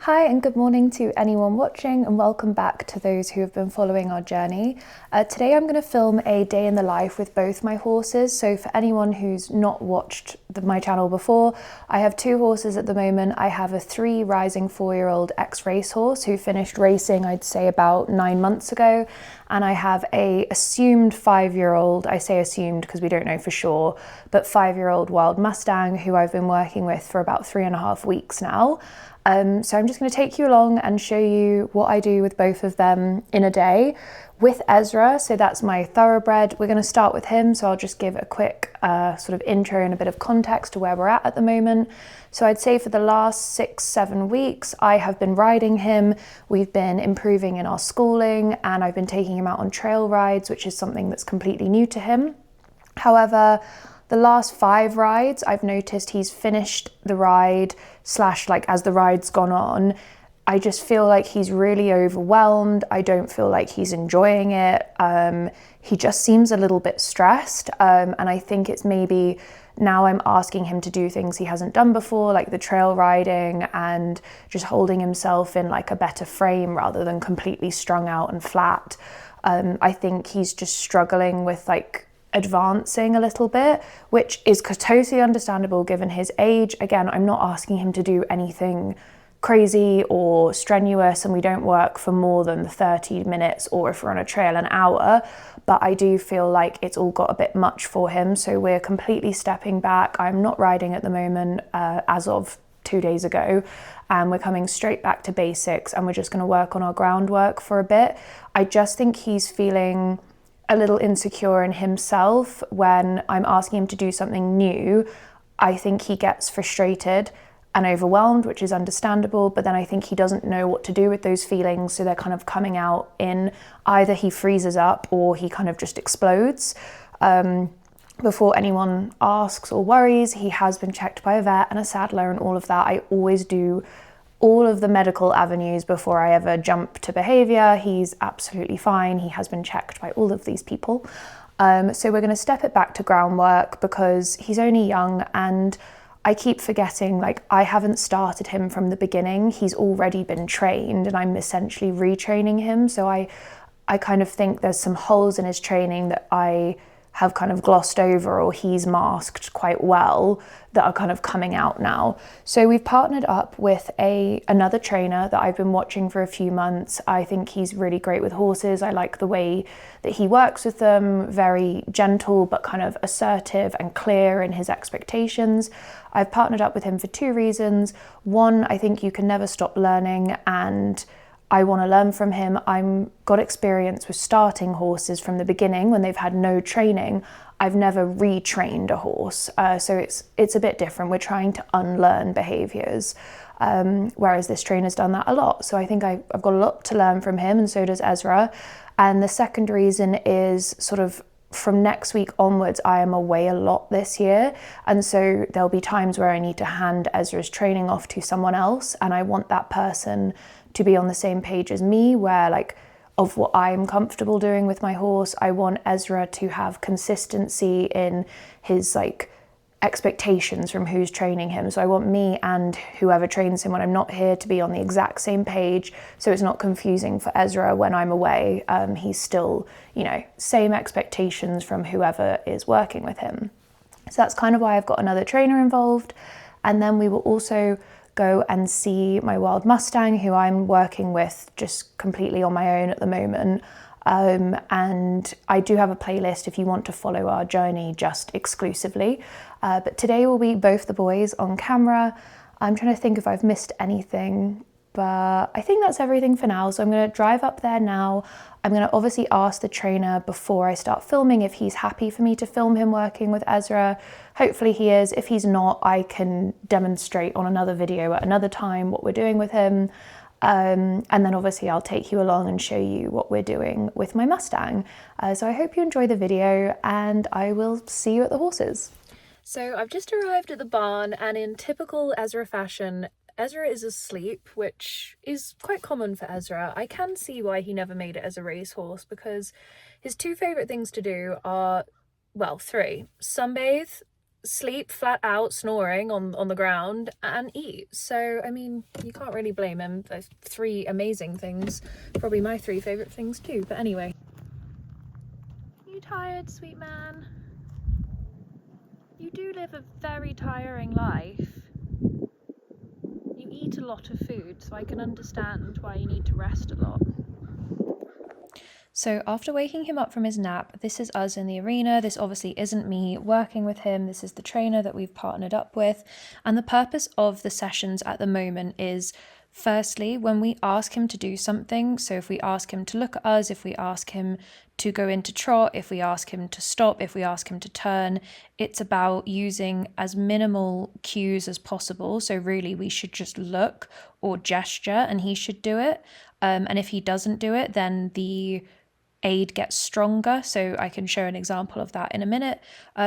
Hi and good morning to anyone watching, and welcome back to those who have been following our journey. Today I'm going to film a day in the life with both my horses. So for anyone who's not watched my channel before, I have two horses at the moment. I have a 3 rising 4-year-old Ex-Racehorse who finished racing, I'd say about 9 months ago. And I have a assumed 5-year-old, I say assumed because we don't know for sure, but 5-year-old wild Mustang who I've been working with for about 3.5 weeks now. So I'm just going to take you along and show you what I do with both of them in a day. With Ezra, so that's my thoroughbred, we're going to start with him, so I'll just give a quick sort of intro and a bit of context to where we're at the moment. So I'd say for the last 6-7 weeks, I have been riding him. We've been improving in our schooling, and I've been taking him out on trail rides, which is something that's completely new to him. However, the last 5 rides, I've noticed he's finished the ride / like as the ride's gone on, I just feel like he's really overwhelmed. I don't feel like he's enjoying it. He just seems a little bit stressed. And I think it's maybe now I'm asking him to do things he hasn't done before, like the trail riding and just holding himself in like a better frame rather than completely strung out and flat. I think he's just struggling with like advancing a little bit, which is totally understandable given his age. Again, I'm not asking him to do anything crazy or strenuous, and we don't work for more than 30 minutes, or if we're on a trail, an hour, but I do feel like it's all got a bit much for him, so we're completely stepping back. I'm not riding at the moment as of 2 days ago, and we're coming straight back to basics, and we're just going to work on our groundwork for a bit. I just think he's feeling a little insecure in himself when I'm asking him to do something new. I think he gets frustrated and overwhelmed, which is understandable, but then I think he doesn't know what to do with those feelings, so they're kind of coming out in either he freezes up or he kind of just explodes. Before anyone asks or worries, he has been checked by a vet and a saddler and all of that. I always do all of the medical avenues before I ever jump to behaviour. He's absolutely fine. He has been checked by all of these people. So we're going to step it back to groundwork because he's only young, and I keep forgetting, like, I haven't started him from the beginning. He's already been trained and I'm essentially retraining him. So I kind of think there's some holes in his training that I have kind of glossed over, or he's masked quite well, that are kind of coming out now. So we've partnered up with another trainer that I've been watching for a few months. I think he's really great with horses. I like the way that he works with them, very gentle but kind of assertive and clear in his expectations. I've partnered up with him for 2 reasons. One, I think you can never stop learning, and I want to learn from him. I've got experience with starting horses from the beginning when they've had no training. I've never retrained a horse, so it's a bit different. We're trying to unlearn behaviours, whereas this trainer's done that a lot. So I think I've got a lot to learn from him, and so does Ezra. And the second reason is sort of from next week onwards, I am away a lot this year, and so there'll be times where I need to hand Ezra's training off to someone else, and I want that person to be on the same page as me, where like of what I'm comfortable doing with my horse. I want Ezra to have consistency in his like expectations from who's training him. So I want me and whoever trains him when I'm not here to be on the exact same page, so it's not confusing for Ezra when I'm away. He's still, same expectations from whoever is working with him. So that's kind of why I've got another trainer involved. And then we will also go and see my wild Mustang, who I'm working with just completely on my own at the moment. And I do have a playlist if you want to follow our journey just exclusively. But today will be both the boys on camera. I'm trying to think if I've missed anything, but I think that's everything for now. So I'm going to drive up there now. I'm going to obviously ask the trainer before I start filming if he's happy for me to film him working with Ezra. Hopefully he is. If he's not, I can demonstrate on another video at another time what we're doing with him. And then obviously I'll take you along and show you what we're doing with my Mustang. So I hope you enjoy the video, and I will see you at the horses. So I've just arrived at the barn, and in typical Ezra fashion, Ezra is asleep, which is quite common for Ezra. I can see why he never made it as a racehorse, because his 2 favourite things to do are, well, 3. Sunbathe, sleep flat out, snoring on the ground, and eat. So I mean, you can't really blame him. There's 3 amazing things, probably my 3 favorite things too. But anyway, you tired, sweet man? You do live a very tiring life. You eat a lot of food, so I can understand why you need to rest a lot. So after waking him up from his nap, this is us in the arena. This obviously isn't me working with him. This is the trainer that we've partnered up with. And the purpose of the sessions at the moment is, firstly, when we ask him to do something, so if we ask him to look at us, if we ask him to go into trot, if we ask him to stop, if we ask him to turn, it's about using as minimal cues as possible. So really we should just look or gesture and he should do it. And if he doesn't do it, then the aid gets stronger. So I can show an example of that in a minute.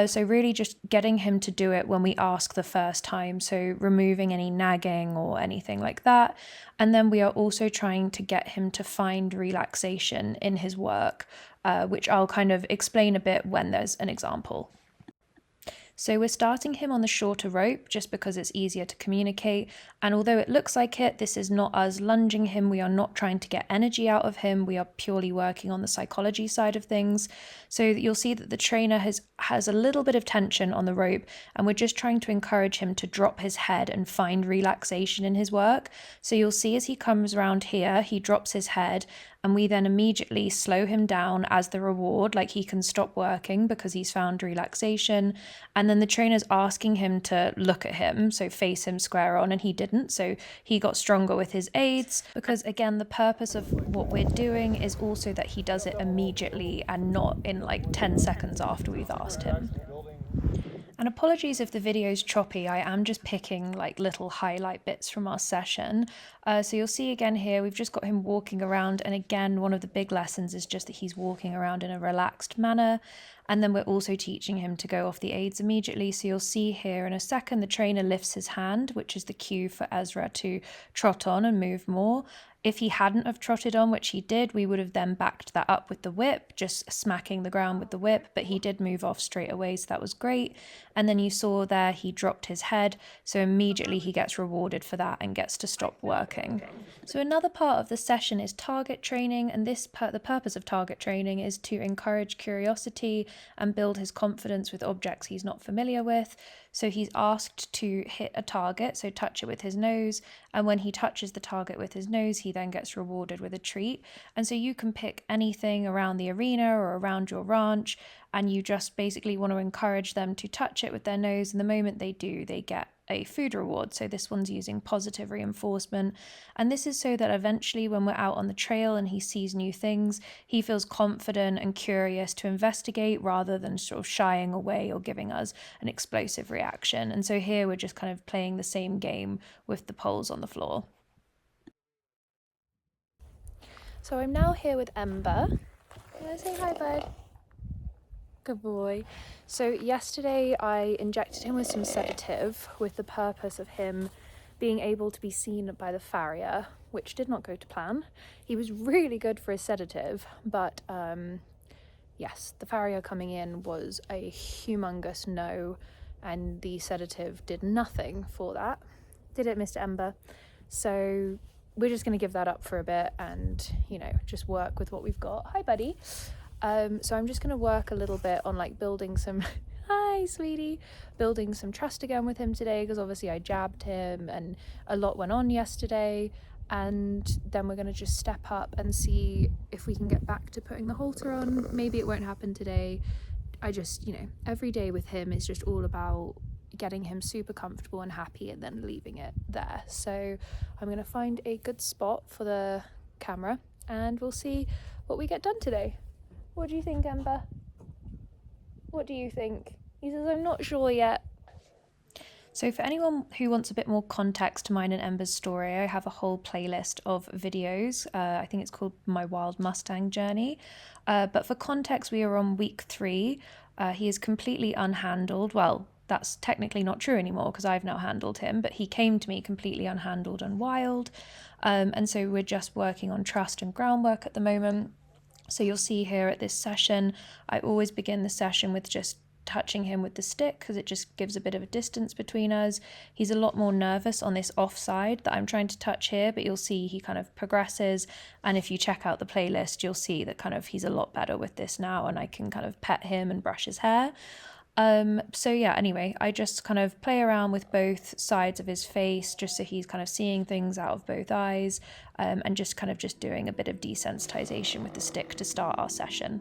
So really just getting him to do it when we ask the first time. So removing any nagging or anything like that. And then we are also trying to get him to find relaxation in his work, which I'll kind of explain a bit when there's an example. So we're starting him on the shorter rope just because it's easier to communicate. And although it looks like it, this is not us lunging him. We are not trying to get energy out of him. We are purely working on the psychology side of things. So you'll see that the trainer has a little bit of tension on the rope, and we're just trying to encourage him to drop his head and find relaxation in his work. So you'll see as he comes around here, he drops his head, and we then immediately slow him down as the reward, like he can stop working because he's found relaxation. And then the trainer's asking him to look at him, so face him square on, and he didn't. So he got stronger with his aids because, again, the purpose of what we're doing is also that he does it immediately and not in like 10 seconds after we've asked him. And apologies if the video's choppy, I am just picking like little highlight bits from our session. So you'll see again here, we've just got him walking around. And again, one of the big lessons is just that he's walking around in a relaxed manner. And then we're also teaching him to go off the aids immediately. So you'll see here in a second, the trainer lifts his hand, which is the cue for Ezra to trot on and move more. If he hadn't have trotted on, which he did, we would have then backed that up with the whip, just smacking the ground with the whip, but he did move off straight away, so that was great. And then you saw there he dropped his head, so immediately he gets rewarded for that and gets to stop working. So another part of the session is target training, and the purpose of target training is to encourage curiosity and build his confidence with objects he's not familiar with. So he's asked to hit a target, so touch it with his nose, and when he touches the target with his nose, he then gets rewarded with a treat. And so you can pick anything around the arena or around your ranch, and you just basically want to encourage them to touch it with their nose, and the moment they do, they get a food reward. So this one's using positive reinforcement, and this is so that eventually when we're out on the trail and he sees new things, he feels confident and curious to investigate rather than sort of shying away or giving us an explosive reaction. And so here we're just kind of playing the same game with the poles on the floor. So I'm now here with Ember. Can I say hi, bud? Good boy. So yesterday I injected him with some sedative with the purpose of him being able to be seen by the farrier, which did not go to plan. He was really good for his sedative, but yes, the farrier coming in was a humongous no, and the sedative did nothing for that. Did it, Mr. Ember? So we're just going to give that up for a bit and, you know, just work with what we've got. Hi, buddy. So I'm just going to work a little bit on like building some, hi sweetie, building some trust again with him today, because obviously I jabbed him and a lot went on yesterday, and then we're going to just step up and see if we can get back to putting the halter on. Maybe it won't happen today. I just, you know, every day with him is just all about getting him super comfortable and happy and then leaving it there. So I'm going to find a good spot for the camera and we'll see what we get done today. What do you think, Ember? What do you think? He says, I'm not sure yet. So for anyone who wants a bit more context to mine and Ember's story, I have a whole playlist of videos. I think it's called My Wild Mustang Journey. But for context, we are on week 3. He is completely unhandled. Well, that's technically not true anymore because I've now handled him, but he came to me completely unhandled and wild. And so we're just working on trust and groundwork at the moment. So you'll see here at this session, I always begin the session with just touching him with the stick because it just gives a bit of a distance between us. He's a lot more nervous on this offside that I'm trying to touch here, but you'll see he kind of progresses, and if you check out the playlist you'll see that kind of he's a lot better with this now, and I can kind of pet him and brush his hair. So yeah, anyway, I just kind of play around with both sides of his face just so he's kind of seeing things out of both eyes, and just kind of just doing a bit of desensitization with the stick to start our session.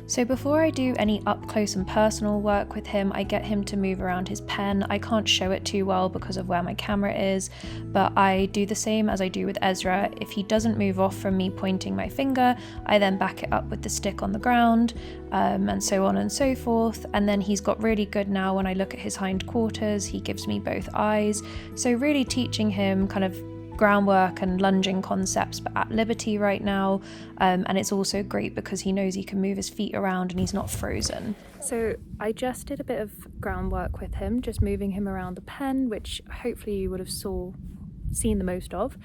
So before I do any up close and personal work with him, I get him to move around his pen. I can't show it too well because of where my camera is, but I do the same as I do with Ezra. If he doesn't move off from me pointing my finger, I then back it up with the stick on the ground, and so on and so forth. And then he's got really good now when I look at his hindquarters, he gives me both eyes. So really teaching him kind of groundwork and lunging concepts, but at liberty right now, and it's also great because he knows he can move his feet around and he's not frozen. So I just did a bit of groundwork with him, just moving him around the pen, which hopefully you would have seen the most of.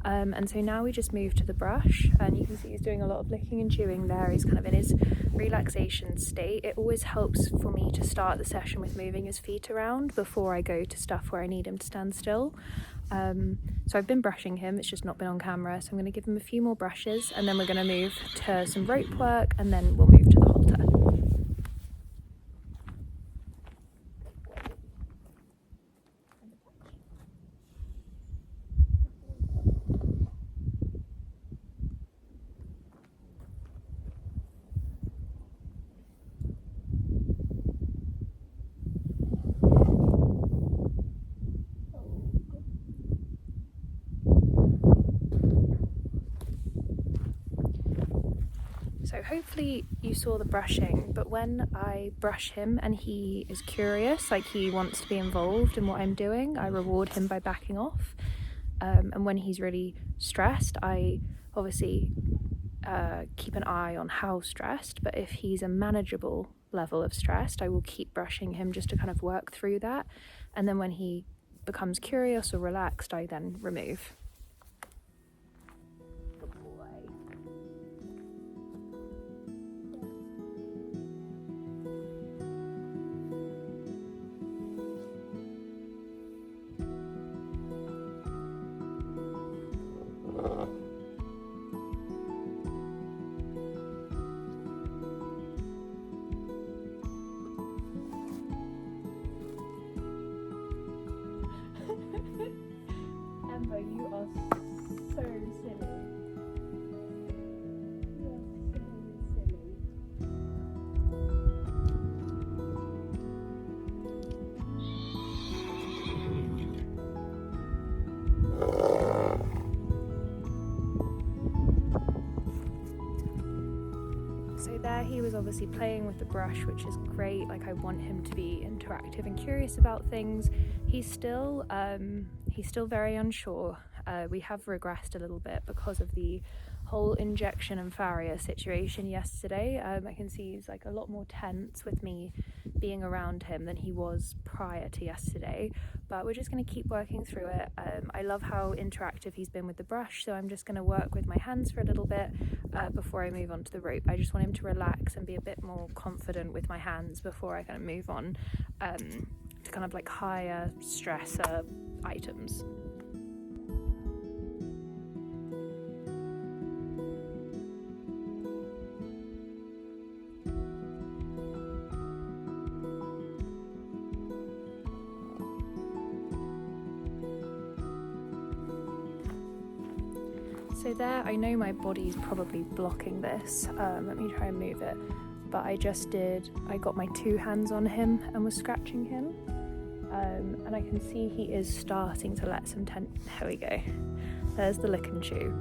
And so now we just move to the brush, and you can see he's doing a lot of licking and chewing there. He's kind of in his relaxation state. It always helps for me to start the session with moving his feet around before I go to stuff where I need him to stand still. So I've been brushing him, it's just not been on camera, so I'm going to give him a few more brushes, and then we're going to move to some rope work, and then we'll move to the halter. So hopefully you saw the brushing, but when I brush him and he is curious, like he wants to be involved in what I'm doing, I reward him by backing off. And when he's really stressed, I obviously keep an eye on how stressed, but if he's a manageable level of stressed, I will keep brushing him just to kind of work through that. And then when he becomes curious or relaxed, I then remove. Ember, you are so silly. You are so silly. So there he was obviously playing with the brush, which is great. Like, I want him to be interactive and curious about things. He's still very unsure. We have regressed a little bit because of the whole injection and farrier situation yesterday. I can see he's like a lot more tense with me being around him than he was prior to yesterday, but we're just going to keep working through it. I love how interactive he's been with the brush, so I'm just going to work with my hands for a little bit before I move on to the rope. I just want him to relax and be a bit more confident with my hands before I kind of move on to kind of like higher stressor items. So there, I know my body's probably blocking this. Let me try and move it but I got my 2 hands on him and was scratching him. And I can see he is starting to let some tension. There we go. There's the lick and chew.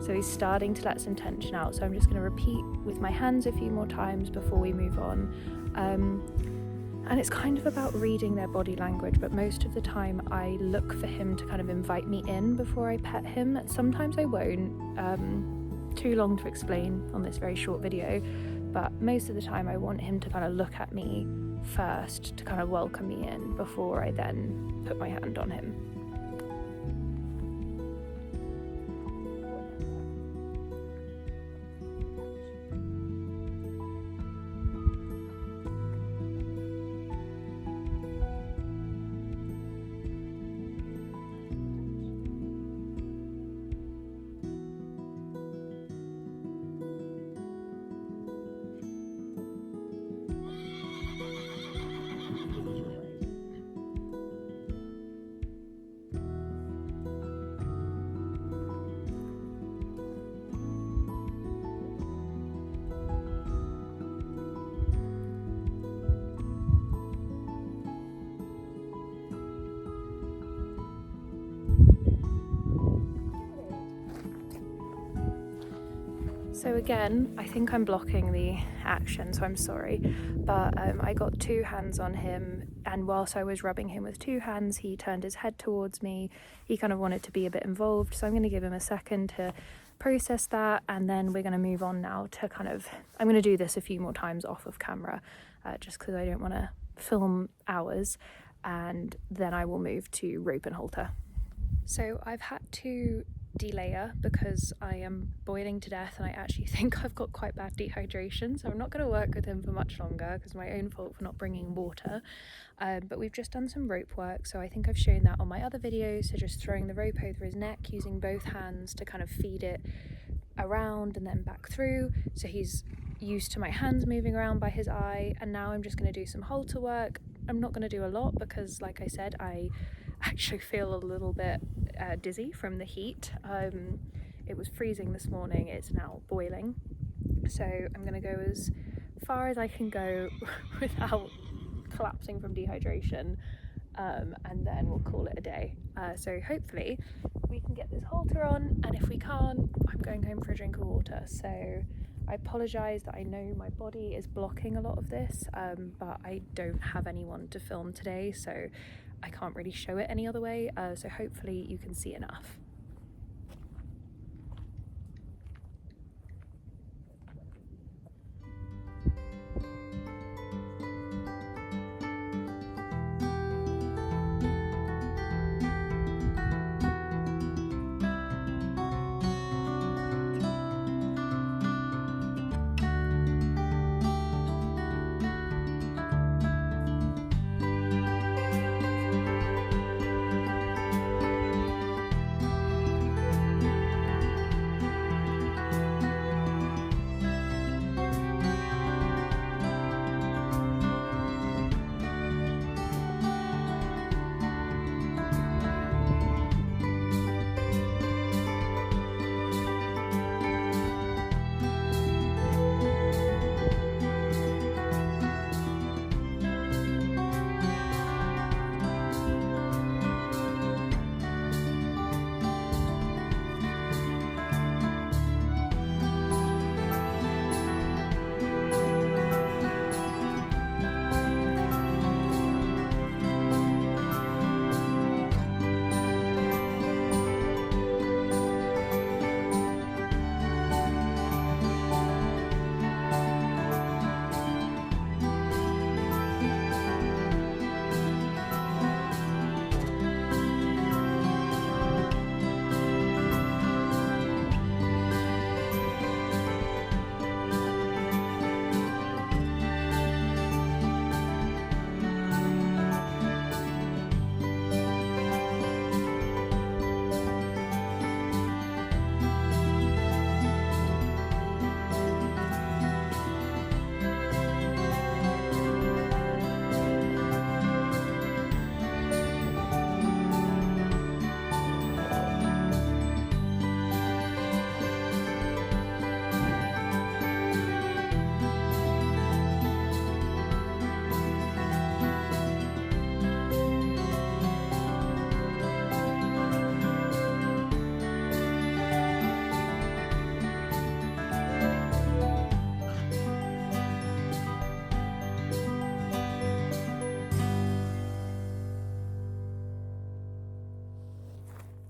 So he's starting to let some tension out. So I'm just going to repeat with my hands a few more times before we move on. And it's kind of about reading their body language, but most of the time I look for him to kind of invite me in before I pet him. Sometimes I won't. Too long to explain on this very short video, but most of the time I want him to kind of look at me first to kind of welcome me in before I then put my hand on him. So again, I think I'm blocking the action, so I'm sorry, but I got 2 hands on him, and whilst I was rubbing him with 2 hands, he turned his head towards me. He kind of wanted to be a bit involved, so I'm going to give him a second to process that, and then we're going to move on now to I'm going to do this a few more times off of camera, just because I don't want to film hours, and then I will move to rope and halter. So I've had to delayer because I am boiling to death, and I actually think I've got quite bad dehydration, so I'm not going to work with him for much longer because my own fault for not bringing water. But we've just done some rope work, so I think I've shown that on my other videos. So just throwing the rope over his neck, using both hands to kind of feed it around and then back through, so he's used to my hands moving around by his eye. And now I'm just going to do some halter work. I'm not going to do a lot because, like I said, I actually feel a little bit dizzy from the heat. It was freezing this morning, it's now boiling, so I'm going to go as far as I can go without collapsing from dehydration, and then we'll call it a day. So hopefully we can get this halter on, and if we can't, I'm going home for a drink of water. So I apologise that I know my body is blocking a lot of this, but I don't have anyone to film today, so I can't really show it any other way, so hopefully you can see enough.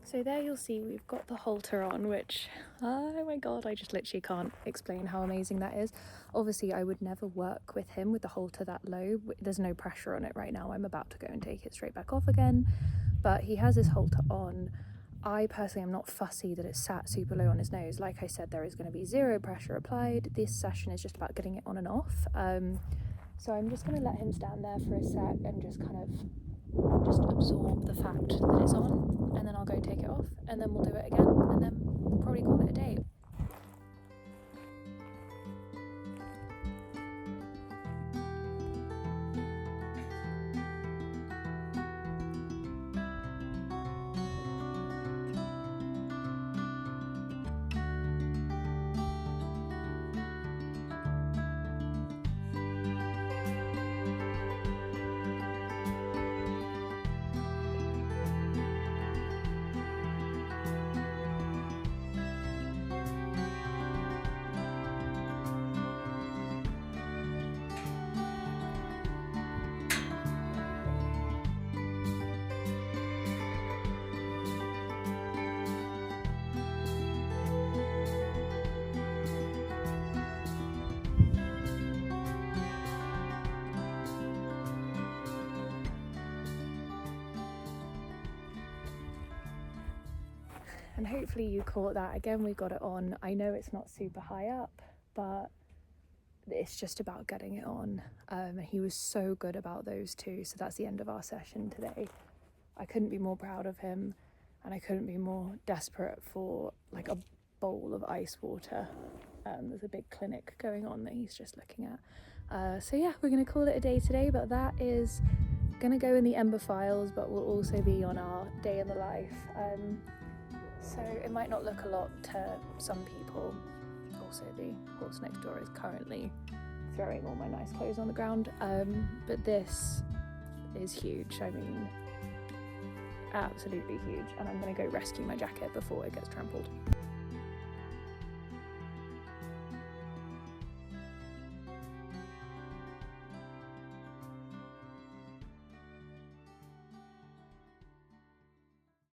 So there you'll see we've got the halter on, which, oh my god, I just literally can't explain how amazing that is. Obviously I would never work with him with the halter that low. There's no pressure on it right now. I'm about to go and take it straight back off again, but he has his halter on. I personally am not fussy that it's sat super low on his nose. Like I said, there is going to be zero pressure applied. This session is just about getting it on and off. So I'm just going to let him stand there for a sec and just kind of just absorb the fact that it's on, and then I'll go take it off, and then we'll do it again, and then we'll probably call it a day. And hopefully you caught that. Again, we got it on. I know it's not super high up, but it's just about getting it on. He was so good about those two. So that's the end of our session today. I couldn't be more proud of him, and I couldn't be more desperate for like a bowl of ice water. There's a big clinic going on that he's just looking at. So yeah, we're going to call it a day today, but that is going to go in the Ember files, but will also be on our day in the life. So it might not look a lot to some people. Also, the horse next door is currently throwing all my nice clothes on the ground. But this is huge. I mean, absolutely huge. And I'm going to go rescue my jacket before it gets trampled.